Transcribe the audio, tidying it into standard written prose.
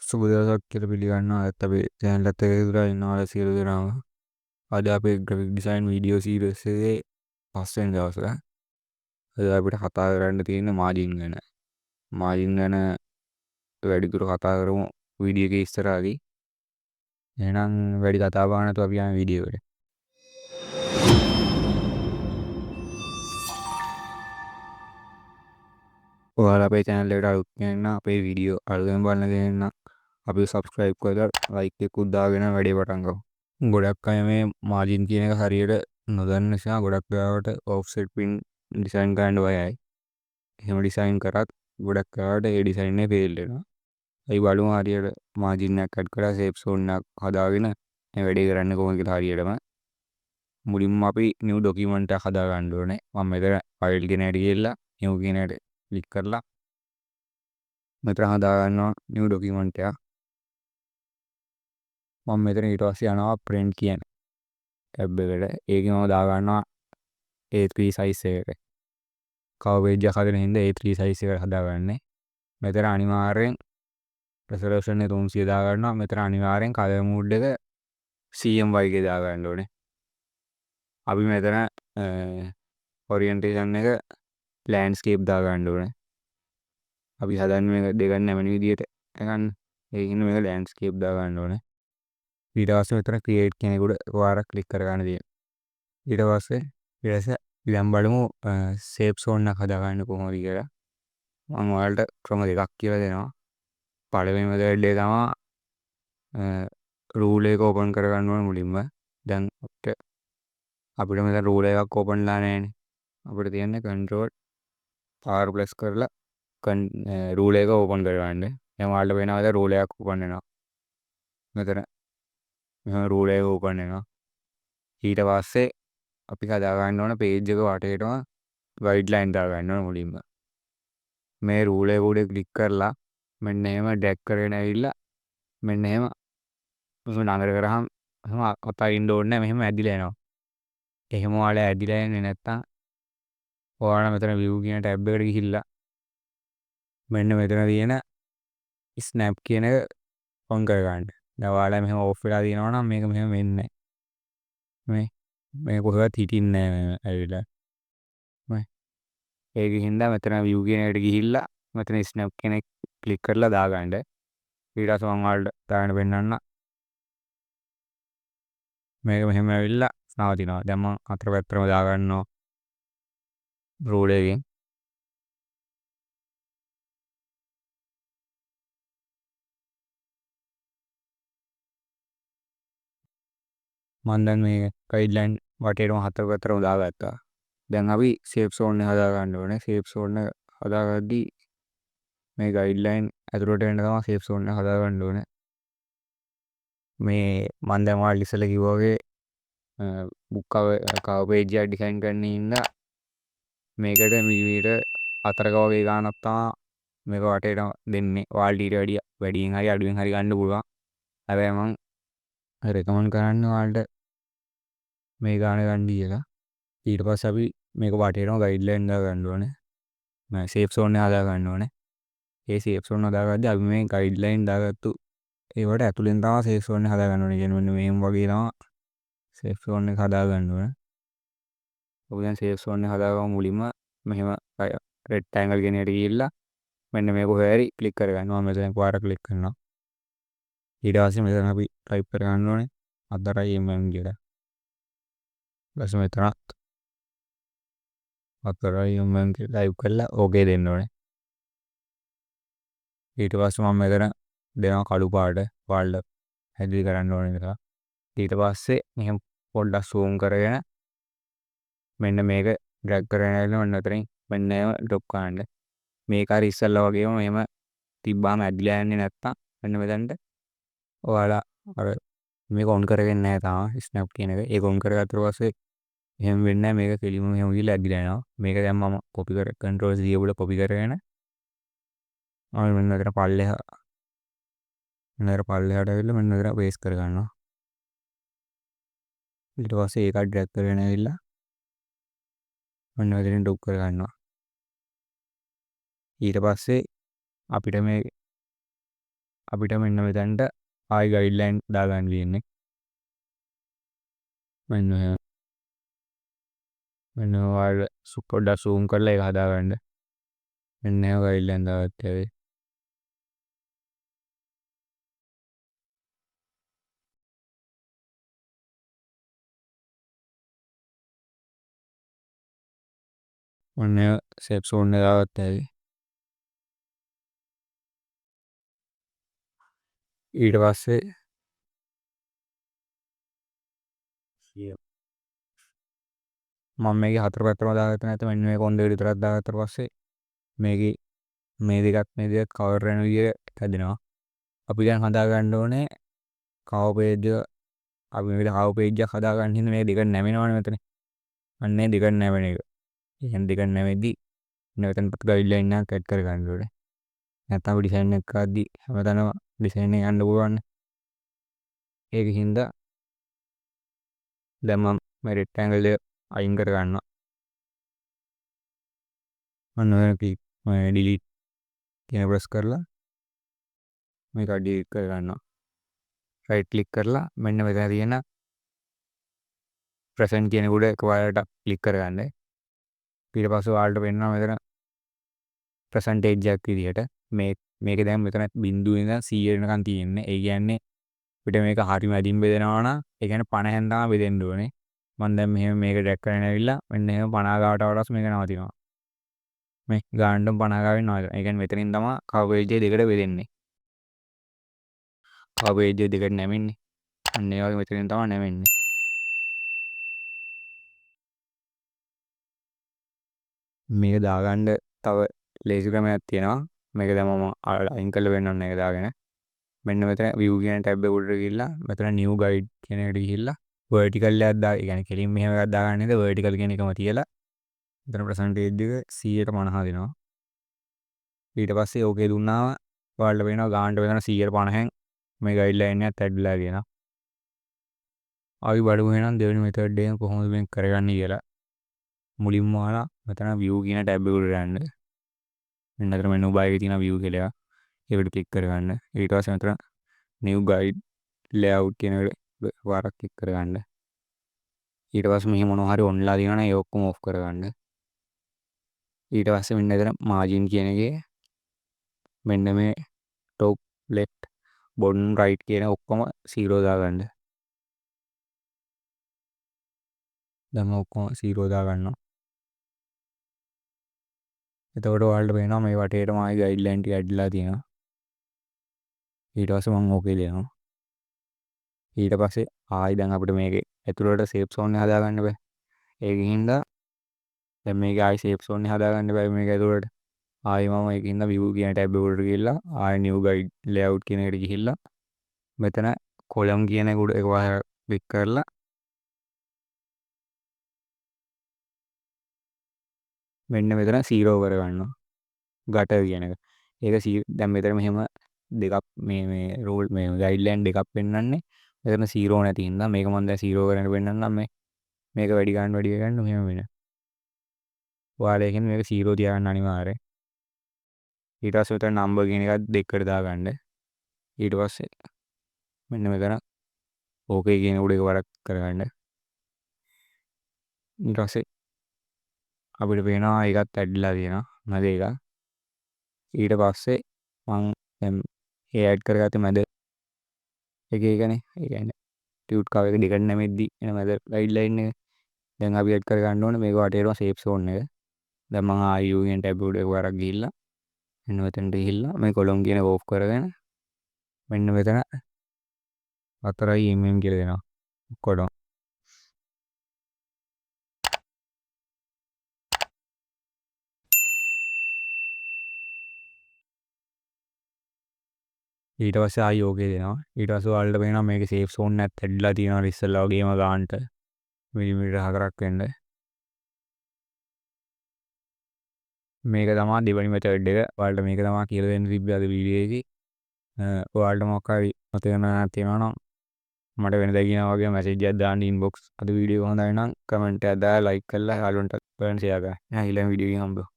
සුබ දවසක් කියලා පිළිගන්නවා. අදත් අපේ channel එකත් එක්ක ඉදලා ඉන්නවා සියලු දෙනාම. අද අපේ graphic design video series එකේ 5 වෙනි දවසක. අද අපිට කතා කරන්න තියෙන්නේ margin ගැන. margin ගැන වැඩිදුර කතා කරමු වීඩියෝ එකේ ඉස්සරහදී. එහෙනම් වැඩි කතා බහ නැතුව අපි යමු වීඩියෝ එකට. ඔයාලා අපේ channel එකට අලුත් කෙනෙක් අපේ වීඩියෝ අලුතෙන් බලන කෙනෙක් නම් අපි subscribe කරලා like එකකුත් දාගෙන වැඩේ පටන් ගමු. ගොඩක් අය මේ මාජින් කියන එක හරියට නොදන්න නිසා ගොඩක් වෙලාවට ඔෆ්සෙට් පින් ඩිසයින් කරන්න බයයි. එහෙම ඩිසයින් කරත් ගොඩක් වෙලාවට ඒ ඩිසයින් එක ෆේල් වෙනවා. අපි බලමු හරියට මාජින් එකක් ඇඩ් කරලා ෂේප් සෝන් එකක් හදාගෙන මේ වැඩේ කරන්න කොහොමද කියලා හරියටම. මුලින්ම අපි new document එකක් හදා ගන්න ඕනේ. මම මෙතන file කියන එකට ගිහලා new කියන එකට ක්ලික් කරලා මෙතන හදා ගන්නවා new document එකක්. මම මෙතන ඊට පස්සේ යනවා print කියන ටැබ් එකට. ඒකේ මම දා ගන්නවා A3 size එකට. කවර් පේජ් එක හදන හින්දා A3 size එකට හදාගන්නේ. මෙතන අනිවාර්යෙන් resolution එක 300 දා ගන්නවා. මෙතන අනිවාර්යෙන් color mode එක CMY එකේ දා ගන්න ඕනේ. අපි මෙතන orientation එක landscape දා ගන්න ඕනේ. අපි හදන්නේ මේක දෙකක් නැමෙන විදියට ගන්න. ඒකින් මේක landscape දා ගන්න ඕනේ. ඊට පස්සේ මෙතන create කියන එකට එකපාරක් ක්ලික් කරගන්න තියෙනවා. ඊට පස්සේ දැන් බලමු shape zone එක හදාගන්න කොහොමද කියලා. මම ඔයාලට ක්‍රම දෙකක් කියලා දෙනවා. පළවෙනි මෙතඩ් එක තමයි rule එක open කරගන්න ඕනේ මුලින්ම. දැන් අපිට මෙතන rule එකක් open ලා නැහැනේ. අපිට තියන්නේ control R plus කරලා rule එක open කරගන්න. දැන් ඔයාලට වෙනවද rule එකක් open වෙනවා. මෙතන මෙහෙම rule එක open වෙනවා. ඊට පස්සේ අපි හදා ගන්න ඕන page එක වටේටම guideline දා ගන්න ඕන මුලින්ම. මේ rule එක උඩ ක්ලික් කරලා මෙන්න එහෙම drag කරගෙන ඇවිල්ලා මෙන්න එහෙම නතර කරාම එහෙම අතරින්න ඕනේ නැහැ. මෙහෙම ඇදිලා යනවා. එහෙම ඔයාලා ඇදිලා යන්නේ නැත්තම් ඔයාලා මෙතන view කියන ටැබ් එකට ගිහිල්ලා මෙන්න මෙතන තියෙන snap කියන එක on කරගන්න. දැන් ඔයාලා මෙහෙම off වෙලා තියෙනවා නම් මේක මෙහෙම වෙන්නේ නැහැ. මේ කොහෙවත් හිටින්නේ නැහැ මේ ඇවිල්ලා. ඒකින් හින්දා මෙතන view කියන එකට ගිහිල්ලා මෙතන snap කියන එක ක්ලික් කරලා දාගන්න. ඊට පස්සේ මම ඔයාලට දාගෙන පෙන්නන්න. මේක මෙහෙම ඇවිල්ලා නවතිනවා. දැන් මම අතර පැත්තටම දාගන්නවා රූල් එකෙන්. මම දැන් මේ ගයිඩ්ලයින් වටේටම හතර පැත්තටම දාගත්තා. දැන් අපි shape zone එක හදා ගන්න ඕනේ. shape zone එක හදාගද්දී මේ ගයිඩ්ලයින් ඇතුළට එන්න තමයි shape zone එක හදා ගන්න ඕනේ. මේ මම දැන් ඔයාලට ඉස්සෙල්ලා කිව්වා වගේ book cover page එක ඩිසයින් කරන්න ඉඳලා මේකට මිලිමීටර් 4ක වගේ ගානක් තමයි මේක වටේට දෙන්නේ. ඔයාලට ඊට වැඩියෙන් හරි අඩුවෙන් හරි ගන්න පුළුවන්. හැබැයි මම රෙකමන්ඩ් කරන්නේ ඔයාලට මේ ගාන ගන්න කියලා. ඊට පස්සේ අපි මේක වටේටම ගයිඩ්ලයින් දා ගන්න ඕනේ. මේ shape zone එක හදා ගන්න ඕනේ. ඒ shape zone හදාගද්දී අපි මේ ගයිඩ්ලයින් දාගත්තු ඒවට ඇතුළෙන් තමයි shape zone එක හදා ගන්න ඕනේ. කියන්නේ මෙන්න මේ වගේ තමයි shape zone එක හදා ගන්න ඕනේ. ඔබ දැන් shape zone එක හදාගමු මුලින්ම මෙහෙම rectangle කියන එකට ගිහිල්ලා මෙන්න මේක කොහේ හරි ක්ලික් කරගන්නවා. මම මෙතන පාරක් ක්ලික් කරනවා. ඊට පස්සේ මෙතන අපි ටයිප් කරගන්න ඕනේ 4 mm කියලා. ඊපස්සේ මෙතනත් 4 mm කියලා ටයිප් කරලා ඕකේ දෙන්න ඕනේ. ඊට පස්සේ මම මෙතන දෙනවා කළු පාට ඔයාලට හැදිලි කරන්න ඕනේ නිසා. ඊට පස්සේ මෙහෙම පොඩ්ඩක් zoom කරගෙන මෙන්න මේක drag කරගෙන ඇවිල්ලා මෙන්න අතරින් මෙන්න එහෙම drop කරන්න. මේක හරි ඉස්සල්ලා වගේම මෙහෙම තිබ්බාම ඇදිලා යන්නේ නැත්තම් මෙන්න මෙතනට ඔයාලා අර මේක on කරගෙන නැහැ තාම snap කියන එක. ඒක on කරගත්තට පස්සේ එහෙම වෙන්නේ නැහැ. මේක කෙලින්ම මෙහෙම ගිහලා ඇදිලා යනවා. මේක දැන් මම copy කර control C උඩ copy කරගෙන මෙන්න මෙතන පල්ලෙහා පල්ලෙහාට ඇවිල්ලා මෙන්න මෙතන paste කරගන්නවා. ඊට පස්සේ ඒකත් drag කරගෙන ඇවිල්ලා මෙන්න මෙතනින් drop කරගන්නවා. ඊට පස්සේ අපිට මේ අපිට මෙන්න මෙතැන්ට ආයි ගයිඩ්ලයින් දාගන්න තියෙන්නේ. මෙන්න ඔයාලට පොඩ්ඩක් සූම් කරලා ඒක හදාගන්න. මෙන්න එහෙම ගයිඩ්ලයින් දාගත්තා වෙයි. ඔන්න සේෆ් සෝන් එක දාගත්තා වෙයි. ඊට පස්සේ මම මේකේ හතර පැත්තම දාගත්ත නැත්නම් මෙන්න මේ කොන්දේ විතරක් දාගත්තට පස්සේ මේකේ මේ දෙකත් කවර් වෙන විදිහට හැදෙනවා. අපි දැන් හදාගන්න ඕනේ කවර් පේජ් එක. අපි මේක කවර් පේජ් එකක් හදාගන්න හින්දා මේ දෙක නැමෙනවනේ මෙතන. අන්න ඒ දෙක නැමෙන එක. ඒ කියන්නේ දෙක නැමෙද්දි මෙතන ගයිඩ්ලයින් එකක් ඇඩ් කරගන්න ඕනේ. නැත්නම් අපි ඩිසයින් එක කරද්දි හැමතැනම ඩිසයින් එක යන්න පුළුවන්. ඒක හින්දා දැන් මම මේ රෙක්ටැන්ගල් එක අයින් කර ගන්නවා. ඔන්න ඔය ඩිලීට් කියන ප්‍රෙස් කරලා මේක ඩිලීට් කර ගන්නවා. රයිට් ක්ලික් කරලා මෙන්න මෙතන තියෙන ප්‍රසන්ට් කියන උඩ එකවරට ක්ලික් කරගන්න. ඊට පස්සේ ඔයාලට පෙන්නනවා මෙතන ප්‍රසන්ටේජ් එකක් විදියට මේක දැන් මෙතන 0 ඉඳන් 100 වෙනකන් තියෙන්නේ. ඒ කියන්නේ අපිට මේක හරි මැදින් බෙදනවා නම් ඒ කියන්නේ 50න් තමයි බෙදෙන්න ඕනේ. මම දැන් මෙහෙම මේක ඩ්‍රැග් කරගෙන ඇවිල්ලා මෙන්න එහෙම 50 ගාවට වඩා මේක නවතිනවා. මේ ගානටම 50 ගාවෙන් නවතිනවා. ඒ කියන්නේ මෙතනින් තමයි කවර් පේජ් එක දෙකට බෙදෙන්නේ. කවර් පේජ් එක දෙකට නැමෙන්නේ. අන්න ඒ වගේ මෙතනින් තමයි නැමෙන්නේ. මේක දාගන්න තව ලේසි ක්‍රමයක් තියෙනවා. මේක දැන් මම අයින් කරලා වෙන්නන්න එක දාගෙන මෙන්න මෙතන view කියන ටැබ් එක උඩට ගිහිල්ලා මෙතන new guide කියන එකට ගිහිල්ලා vertical එකක් දා. ඒ කියන්නේ කෙලින් මෙහෙම එකක් දාගන්න නේද vertical කියන එකම තියලා මෙතන percentage එක 150 දෙනවා. ඊට පස්සේ ඕකේ දුන්නාම ඔයාලට පේනවා ගානට මෙතන 150න් මේ ගයිඩ්ලයින් එකත් ඇඩ් වෙලා තියෙනවා. අපි බලමු එහෙනම් දෙවෙනි මෙතඩ් එක කොහොමද මේක කරගන්නේ කියලා. මුලින්ම ඔයාලා මෙතන view කියන ටැබ් එක උඩට යන්න. මෙන්න අතර menu bar එකේ තියෙන view කියලා ඒකට ක්ලික් කරගන්න. ඊට පස්සේ මෙතන new guide layout කියන එකට වරක් ක්ලික් කරගන්න. ඊට පස්සේ මෙහි මොනවා හරි ඔන්ලා තියෙනවා නම් ඒ ඔක්කොම ඔෆ් කරගන්න. ඊට පස්සේ මෙන්න එතන margin කියන එකේ මෙන්න මේ top left bottom right කියන ඔක්කොම 0 දාගන්න. දැන් ඔක්කොම 0 දාගන්නවා. එතකොට ඔයාලට පේනවා මේ වටේටම ආයි ගයිඩ්ලයින් ටික ඇඩ්ලා තියෙනවා. ඊට පස්සේ මම ඕකේ දෙනවා. ඊට පස්සේ ආයි දැන් අපිට මේකේ ඇතුළට සේෆ් සෝන් එක හදාගන්න බෑ. ඒකින් හින්දා දැන් මේක ආයි සේෆ් සෝන් එක හදාගන්න බෑ මේක ඇතුළට. ආයි මම ඒකින් හින්දා view කියන ටැබ් එක උඩට ගිහිල්ලා ආයි new guide layout කියන එකට ගිහිල්ලා මෙතන column කියන එක උඩ එකවර ක්ලික් කරලා මෙන්න මෙතන 0 කරගන්නවා. gutter කියන එක. ඒක දැන් මෙතන මෙහෙම දෙකක් මේ රූල් මේ ගයිඩ්ලයින් දෙකක් පෙන්වන්නේ. මෙතන 0 නැති හින්දා මේක මම දැන් 0 කරගෙන පෙන්නන්නම් මේක වැඩි ගන්න මෙහෙම වෙන. ඔයාලා ඒකෙන් මේක 0 තියාගන්න අනිවාර්යයෙන්. ඊට පස්සේ මෙතන number කියන එකත් දෙකකට දාගන්න. ඊට පස්සේ මෙන්න මෙතන ඕකේ කියන උඩ එකවරක් කරගන්න. ඊට පස්සේ අපිට පේනවා ඒකත් ඇඩ්ලා තියෙනවා මැද එක. ඊට පස්සේ මම දැන් ඒ ඇඩ් කරගත්තේ මැද එක එකනේ. ඒ කියන්නේ ටියුට් කවර් එක දෙකට නැමෙද්දි එන මැද ගයිඩ්ලයින් එක. දැන් අපි ඇඩ් කරගන්න ඕනේ මේක වටේටම සේෆ් සෝන් එක. දැන් මම ආයි view කියන ටැබ් උඩ එකවරක් ගිහිල්ලා මෙන්න මෙතනට ගිහිල්ලා මේ column කියන එක ඕෆ් කරගෙන මෙන්න මෙතන 4 mm කියලා දෙනවා. ඔක්කොටම. ඊට පස්සේ ආයි ඕකේ දෙනවා. ඊට පස්සේ ඔයාලට පේනවා මේකේ සේෆ් සෝන් එකත් ඇඩ්ලා තියෙනවා ඉස්සෙල්ලා වගේම ගානට මිලිමීටර් 4ක් වෙන්න. මේක තමයි දෙවෙනි මෙතඩ් එක. ඔයාලට මේක තමයි කියලා දෙන්න තිබ්බේ අද වීඩියෝ එකේ. ඔයාලට මොකක් හරි මතක තියෙනවා නම් මට වෙනදා කියනවා වගේ මැසේජ් එකක් දාන්න ඉන්බොක්ස්. අද වීඩියෝ හොඳයි නම් කමෙන්ට් එකක් දාලා ලයික් කරලා යාළුවන්ට බලන්න ෂෙයා කරන්න. ඊළඟ වීඩියෝ එකකින් හම්බෙමු.